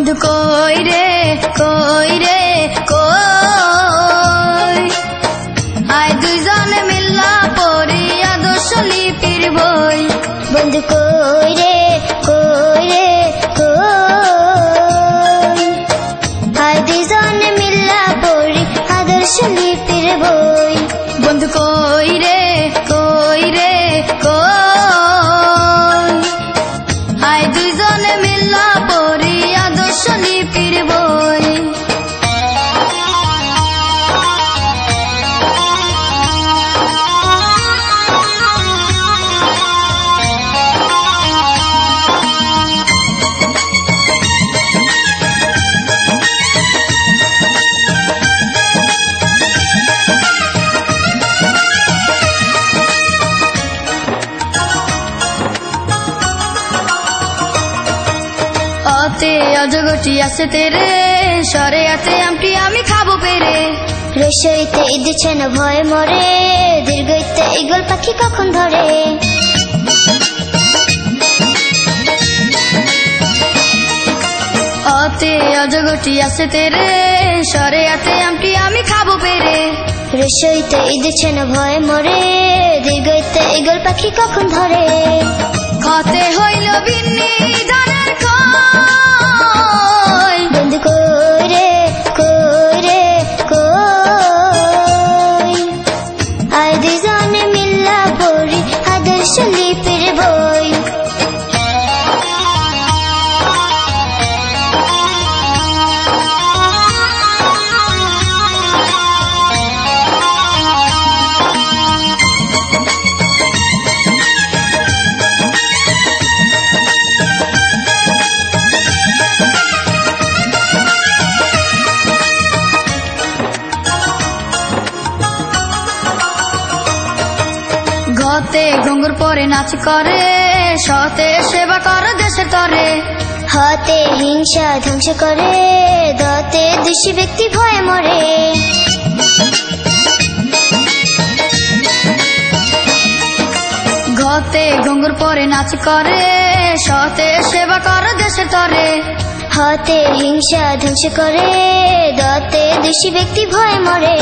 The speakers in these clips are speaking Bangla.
বন্ধু কই রে কই রে কই আয় দুইজনে মিল্লা পড়ি আদর্শ লিপির বই বন্ধু কই রে কই রে কই আয় দুইজনে মিল্লা পড়ি আদর্শ লিপির বই বন্ধু কই রে কই রে কই আয় দুইজনে মিল্লা পড়ি আদর্শ লিপির বই অতে অজগটি আছে তেরে সরে আতে আমটি আমি খাবো পেরে রসইতে দিচ্ছে না ভয় মরে দীর্ঘইতে ঈগল পাখি কখন ধরে অতে অজগটি আছে তেরে সরে আতে আমটি আমি খাবো পেরে রসইতে দিচ্ছে না ভয় মরে দীর্ঘইতে ঈগল পাখি কখন ধরে খতে হইল বিন্নি ধানের কই বন্ধু কই রে কই রে কই আয় দুইজনে মিল্লা পড়ি আদর্শ লিপির বই ঘতে ঘুঙ্গুর পরে নাচ করে সতে সেবা কর দেশের তরে হাতে হিংসা ধ্বংস করে দতে দোষী ব্যক্তি ভয়ে মরে ঘতে ঘুঙ্গুর পরে নাচ করে সতে সেবা কর দেশের তরে হাতে হিংসা ধ্বংস করে দতে দোষী ব্যক্তি ভয়ে মরে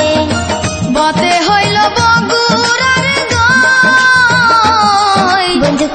বতে হইল বগুড়ার দই বন্ধু